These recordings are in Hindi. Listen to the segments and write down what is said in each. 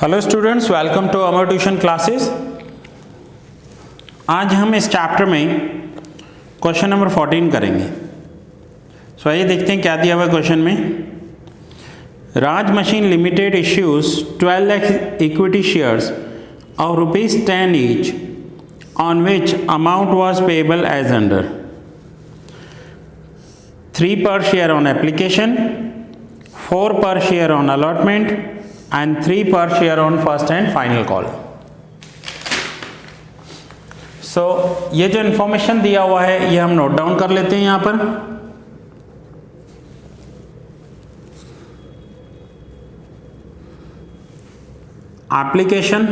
Hello students, welcome to our tuition classes. आज हम इस चैप्टर में क्वेश्चन नंबर 14 करेंगे। सो आइए देखते हैं क्या दिया हुआ है क्वेश्चन में। Raj machine limited issues 12 lakh equity shares of ₹10 each on which amount was payable as under 3 per share on application, 4 per share on allotment and 3 per share on first and final call. So ये जो इंफॉर्मेशन दिया हुआ है ये हम नोट डाउन कर लेते हैं यहां पर। Application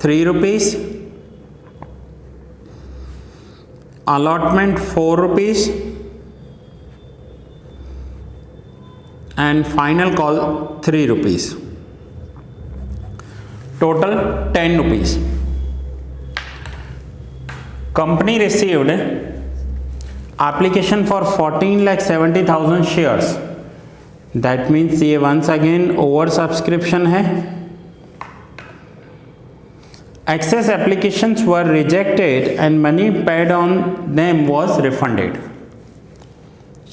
₹3, allotment ₹4 and final call ₹3, total ₹10. Company received application for 14,70,000 shares, that means ये once again over subscription है। Excess applications were rejected and money paid on them was refunded.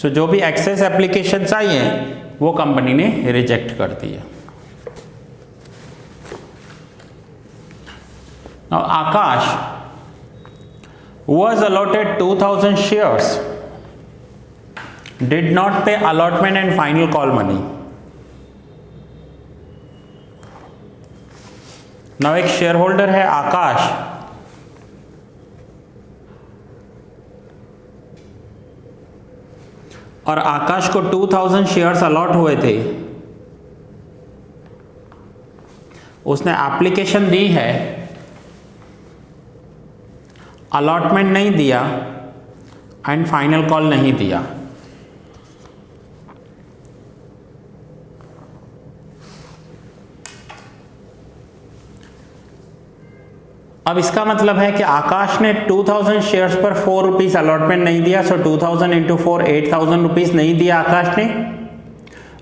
So जो भी excess applications आई हैं वो कंपनी ने रिजेक्ट कर दी है। Now Akash was allotted 2,000 shares, did not pay allotment and final call money. Now एक शेयर होल्डर है आकाश, और आकाश को 2,000 शेयर्स अलॉट हुए थे। उसने एप्लीकेशन दी है, अलॉटमेंट नहीं दिया एंड फाइनल कॉल नहीं दिया। अब इसका मतलब है कि आकाश ने 2,000 शेयर्स पर ₹4 अलॉटमेंट नहीं दिया। सो 2,000 इंटू 4 ₹8,000 नहीं दिया आकाश ने,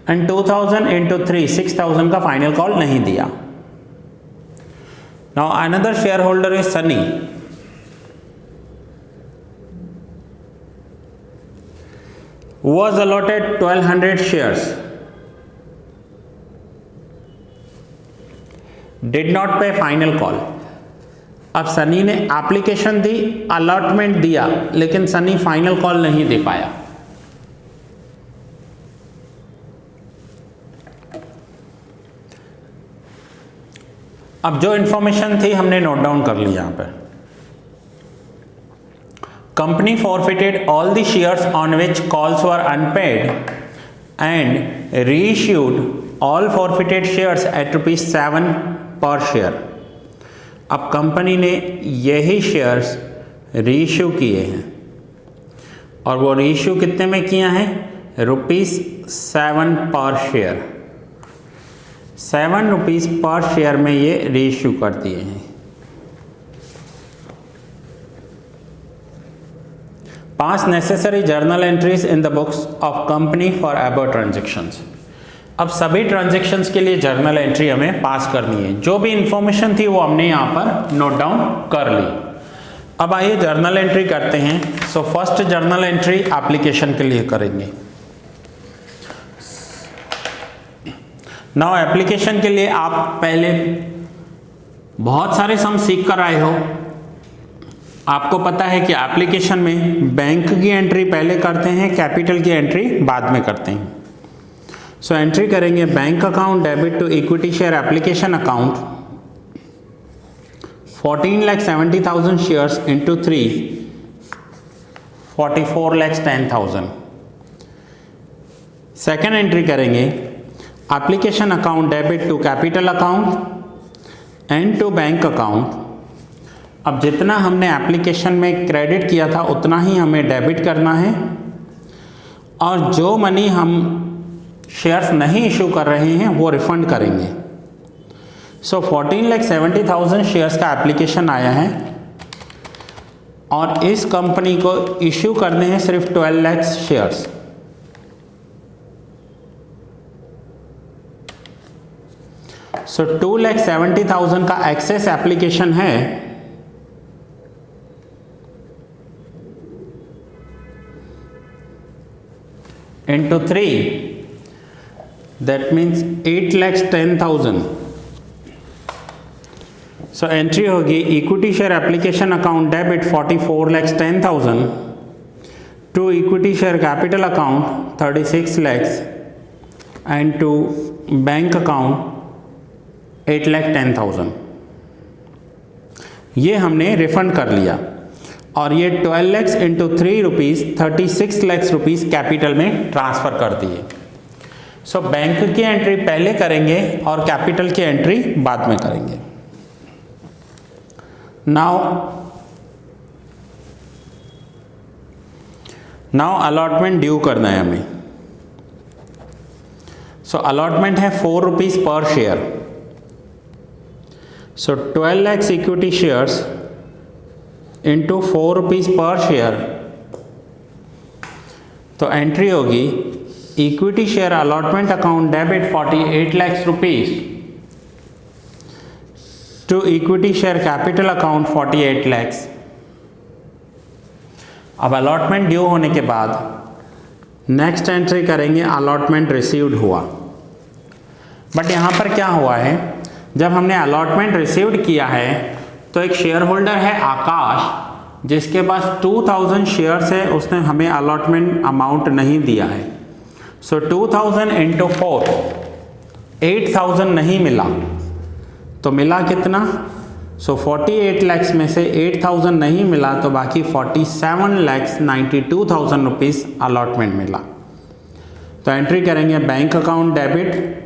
एंड 2,000 इंटू 3 6,000 का फाइनल कॉल नहीं दिया। Now another share holder is Sunny. Was allotted 1,200 shares, did not pay final call. अब सनी ने एप्लीकेशन दी, अलॉटमेंट दिया, लेकिन सनी फाइनल कॉल नहीं दे पाया। अब जो इंफॉर्मेशन थी हमने नोट डाउन कर ली यहां पर। Company forfeited all the shares on which calls were unpaid and reissued all forfeited shares at ₹7 per share. अब कंपनी ने यही शेयर्स रीइश्यू किए हैं, और वो रीइश्यू कितने में किया है? ₹7 पर शेयर। ₹7 पर शेयर में ये रीइश्यू कर दिए हैं। पास necessary journal entries in the books of company for above transactions. अब सभी ट्रांजैक्शंस के लिए जर्नल एंट्री हमें पास करनी है। जो भी इंफॉर्मेशन थी वो हमने यहाँ पर नोट डाउन कर ली। अब आइए जर्नल एंट्री करते हैं। So first journal entry application के लिए करेंगे। नाउ एप्लीकेशन के लिए आप पहले बहुत सारे सम सीख कर आए हो। आपको पता है कि एप्लीकेशन में बैंक की एंट्री पहले करते हैं, कैपिटल की एंट्री बाद में करते हैं। सो एंट्री करेंगे bank account debit to equity share application account 14,70,000 shares into 3 44,10,000। Second entry करेंगे application account debit to capital account and to bank account. अब जितना हमने एप्लीकेशन में क्रेडिट किया था उतना ही हमें डेबिट करना है, और जो मनी हम शेयर्स नहीं इशू कर रहे हैं वो रिफंड करेंगे। सो 14,70,000 शेयर्स का एप्लीकेशन आया है, और इस कंपनी को इशू करने हैं सिर्फ 12 लाख शेयर्स। सो 2,70,000 का एक्सेस एप्लीकेशन है, into 3, that means 8,10,000। So entry होगी equity share application account debit 44,10,000 to equity share capital account 36 lakhs and to bank account 8,10,000। ये हमने रिफंड कर लिया और ये 12 lakhs into 3 rupees 36 lakhs rupees capital में ट्रांसफ़र कर दिए। सो बैंक की एंट्री पहले करेंगे और कैपिटल की एंट्री बाद में करेंगे। नाउ अलॉटमेंट ड्यू करना है हमें। सो अलॉटमेंट है 4 rupees per share. So 12 lakhs equity shares into 4 rupees per share, तो एंट्री होगी equity share allotment account debit 48 lakhs rupees to equity share capital account 48 lakhs। अब अलॉटमेंट ड्यू होने के बाद नेक्स्ट एंट्री करेंगे अलॉटमेंट रिसीव्ड हुआ। बट यहाँ पर क्या हुआ है, जब हमने अलॉटमेंट रिसीव्ड किया है तो एक शेयर होल्डर है आकाश, जिसके पास 2000 शेयर्स है, उसने हमें अलॉटमेंट अमाउंट नहीं दिया है। सो 2000 इंटू 4 8,000 नहीं मिला, तो मिला कितना? सो 48 lakhs में से 8,000 नहीं मिला, तो बाकी 47,92,000 रुपीज़ अलॉटमेंट मिला। तो एंट्री करेंगे bank account debit,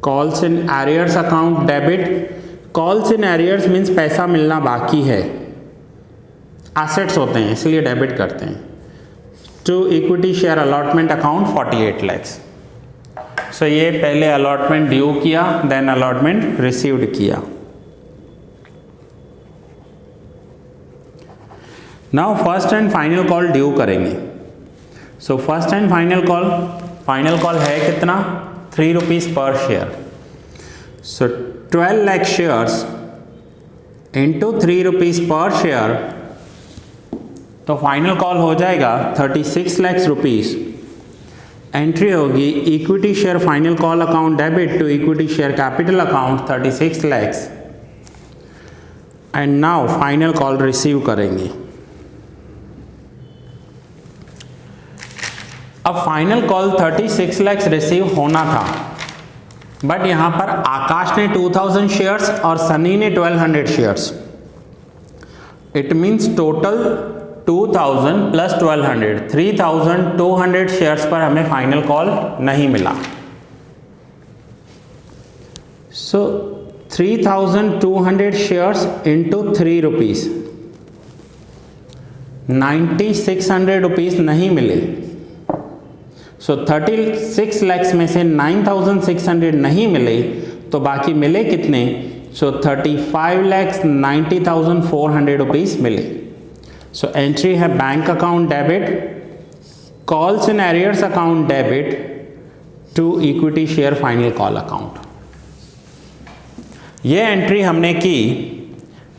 calls in arrears account debit. Calls in arrears means पैसा मिलना बाकी है, एसेट्स होते हैं इसलिए डेबिट करते हैं। To equity share allotment account 48 lakhs। So ये पहले अलॉटमेंट ड्यू किया, देन अलॉटमेंट रिसीव्ड किया। Now first and final call due करेंगे। So first and final call है कितना? 3 rupees per share. So 12 lakh shares into 3 rupees per share, तो फाइनल कॉल हो जाएगा 36 lakhs रुपीज़। एंट्री होगी equity share final call account debit to equity share capital account 36 lakhs and now final call receive करेंगे। अब फाइनल कॉल 36 lakhs रिसीव होना था, बट यहां पर आकाश ने 2000 शेयर्स और सनी ने 1200 shares. It means total 2000 plus 1200 3200 shares पर हमें फाइनल कॉल नहीं मिला। सो 3200 शेयर्स इंटू 3 रुपीज़ 9600 रुपीज़ नहीं मिले। सो 36 lakhs में से 9600 नहीं मिले, तो बाकी मिले कितने? सो 35,90,400 रुपीज़ मिले। सो एंट्री है bank account debit, calls in arrears account debit to equity share final call account. ये एंट्री हमने की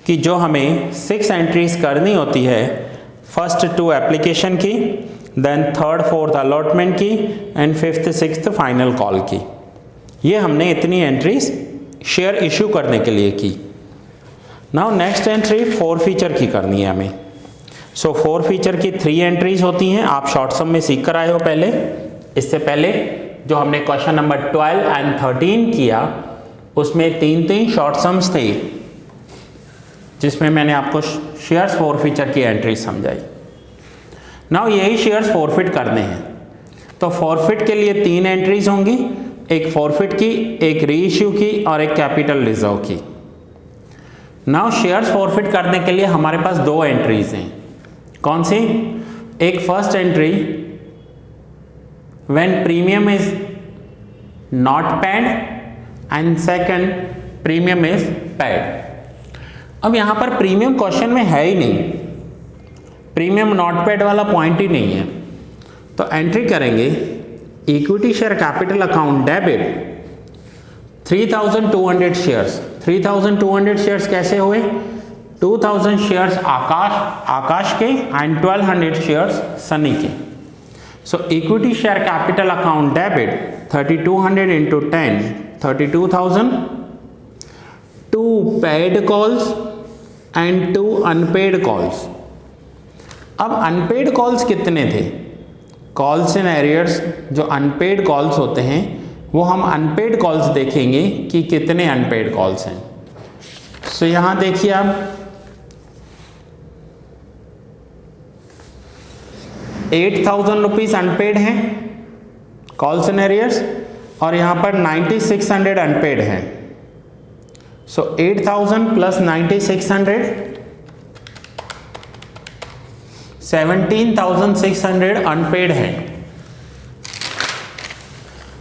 कि जो हमें 6 एंट्रीज करनी होती है, फर्स्ट 2 एप्लीकेशन की, देन 3rd 4th अलॉटमेंट की and 5th 6th final call की। ये हमने इतनी एंट्रीज शेयर इशू करने के लिए की। नाउ नेक्स्ट एंट्री 4 फीचर की करनी है हमें। सो 4 फीचर की 3 एंट्रीज होती हैं, आप शॉर्ट सम में सीख कर आए हो पहले। इससे पहले जो हमने क्वेश्चन नंबर 12 एंड 13 किया, उसमें 3 शॉर्ट सम्स थे, जिसमें मैंने आपको शेयर्स 4 फीचर की एंट्री समझाई। नाउ यही शेयर्स फॉरफिट करने हैं, तो फॉरफिट के लिए 3 एंट्रीज होंगी, एक फॉरफिट की, एक री इश्यू की और एक कैपिटल रिजर्व की। नाउ शेयर्स फॉरफिट करने के लिए हमारे पास 2 एंट्रीज हैं। कौन सी? एक first entry when premium is not paid and second premium is paid. अब यहां पर प्रीमियम क्वेश्चन में है ही नहीं, प्रीमियम नॉट पेड वाला पॉइंट ही नहीं है, तो एंट्री करेंगे equity share capital account debit 3200 shares, 3200 shares कैसे हुए? 2000 शेयर्स आकाश के एंड 1200 शेयर्स सनी के। So equity share capital account debit 3200 into 10 32,000, 2 paid calls and 2 unpaid calls. अब अनपेड कॉल्स कितने थे? कॉल्स इन एरियर्स, जो अनपेड कॉल्स होते हैं वो हम अनपेड कॉल्स देखेंगे कि कितने अनपेड कॉल्स हैं। सो यहां देखिए आप 8,000 रुपीज अनपेड हैं कॉल्स इन एरियर्स, और यहां पर 9600 अनपेड हैं। सो 8,000 प्लस 9600 17,600 अनपेड है।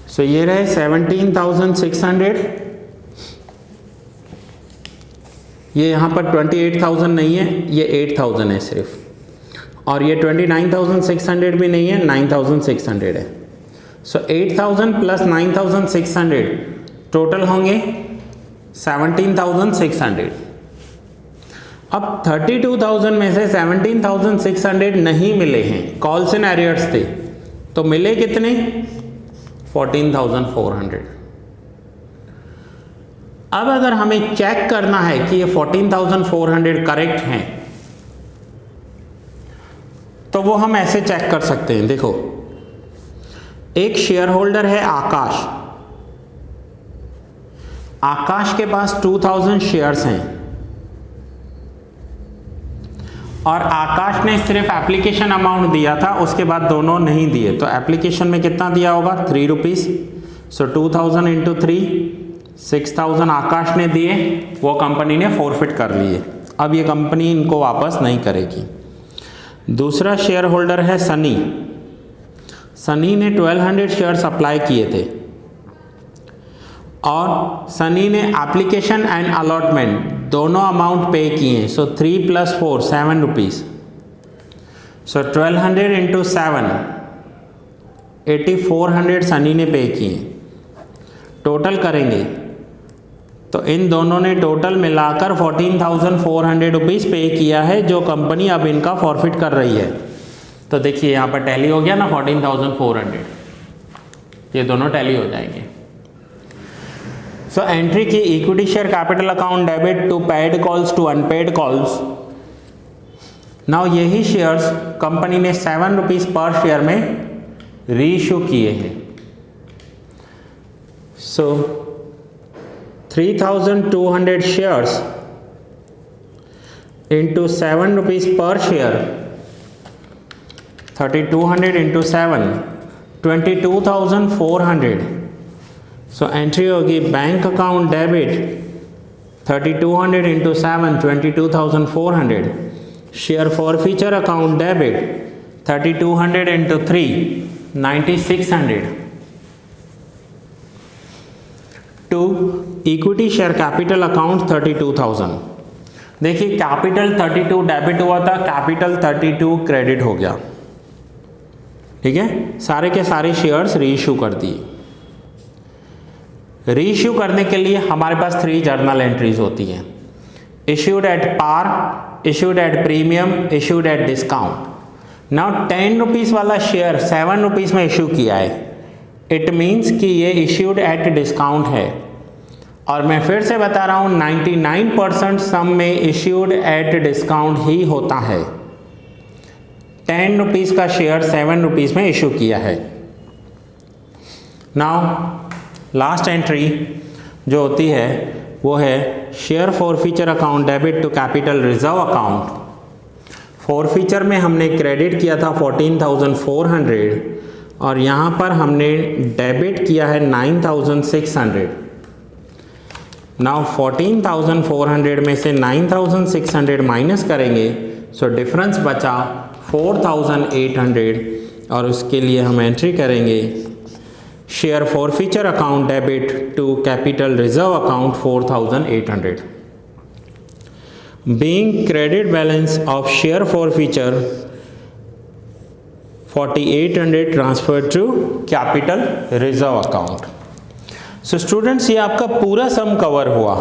सो ये रहे 17,600। ये यहाँ पर 28,000 नहीं है, ये 8,000 है सिर्फ, और ये 29,600 भी नहीं है, 9,600 है। सो 8,000 प्लस 9,600 टोटल होंगे 17,600। अब 32,000 में से 17,600 नहीं मिले हैं, कॉल्स इन एरियर्स थे, तो मिले कितने? 14,400। अब अगर हमें चेक करना है कि ये 14,400 करेक्ट हैं, तो वो हम ऐसे चेक कर सकते हैं। देखो, एक शेयर होल्डर है आकाश, आकाश के पास 2000 शेयर्स हैं और आकाश ने सिर्फ एप्लीकेशन अमाउंट दिया था, उसके बाद दोनों नहीं दिए, तो एप्लीकेशन में कितना दिया होगा? 3 रुपीज़। सो 2000 इंटू 3 6,000 आकाश ने दिए, वो कंपनी ने फॉरफिट कर लिए। अब ये कंपनी इनको वापस नहीं करेगी। दूसरा शेयर होल्डर है सनी, सनी ने 1200 शेयर्स अप्लाई किए थे और सनी ने एप्लीकेशन एंड अलॉटमेंट दोनों अमाउंट पे किए। सो 3 + 4 7 रुपीज़। सो 1200 इंटू 7 8400 सनी ने पे किए। टोटल करेंगे तो इन दोनों ने टोटल मिलाकर 14,400 रुपीज़ पे किया है, जो कंपनी अब इनका फॉरफिट कर रही है। तो देखिए यहाँ पर टैली हो गया ना 14,400, ये दोनों टैली हो जाएंगे। सो एंट्री की equity share capital account debit to paid calls to unpaid calls. Now यही शेयर्स कंपनी ने 7 रुपीज़ पर शेयर में रीइश्यू किए हैं। So 3,200 shares into 7 rupees per share, 3,200 into 7 22,400। So entry होगी bank account debit 3,200 into 7 22,400। Share forfeiture account debit 3,200 into 3 9,600 to equity share capital account 32,000। देखिए कैपिटल 32 डेबिट हुआ था, कैपिटल 32 क्रेडिट हो गया। ठीक है, सारे के सारे शेयर्स रीइश्यू कर दिए। रीइश्यू करने के लिए हमारे पास 3 जर्नल एंट्रीज होती हैं। Issued at par, issued at premium, issued at discount. Now 10 rupees वाला शेयर 7 रुपीज़ में इश्यू किया है, इट मीन्स कि ये इश्यूड एट डिस्काउंट है। और मैं फिर से बता रहा हूँ 99% सम में इश्यूड एट डिस्काउंट ही होता है। 10 रुपीज़ का शेयर 7 रुपीज़ में इशू किया है। नाउ लास्ट एंट्री जो होती है वो है share forfeiture account debit to capital reserve account. फॉरफीचर में हमने क्रेडिट किया था 14,400 और यहाँ पर हमने डेबिट किया है 9,600। नाउ 14,400 में से 9,600 माइनस करेंगे, सो डिफरेंस बचा 4,800 और उसके लिए हम एंट्री करेंगे share forfeiture account debit to capital reserve account 4,800। Being credit balance of share forfeiture 4,800 transfer to capital reserve account. So students ये आपका पूरा सम कवर हुआ।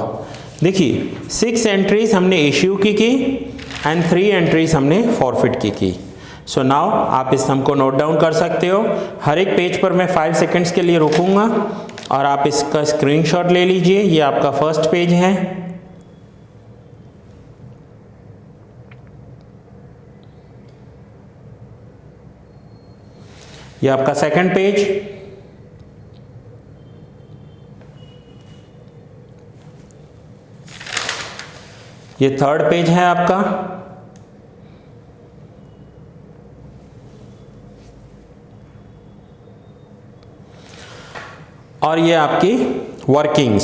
देखिए 6 एंट्रीज हमने इश्यू की एंड 3 एंट्रीज हमने फॉरफिट की। सो नाउ आप इस सम को नोट डाउन कर सकते हो। हर एक पेज पर मैं 5 सेकेंड्स के लिए रुकूंगा और आप इसका स्क्रीनशॉट ले लीजिए। ये आपका फर्स्ट पेज है, ये आपका सेकंड पेज, ये थर्ड पेज है आपका, और ये आपकी वर्किंग्स।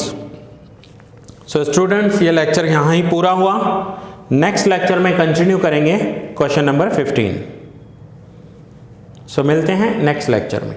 सो स्टूडेंट्स ये लेक्चर यहाँ ही पूरा हुआ। नेक्स्ट लेक्चर में कंटिन्यू करेंगे क्वेश्चन नंबर 15। सो मिलते हैं नेक्स्ट लेक्चर में।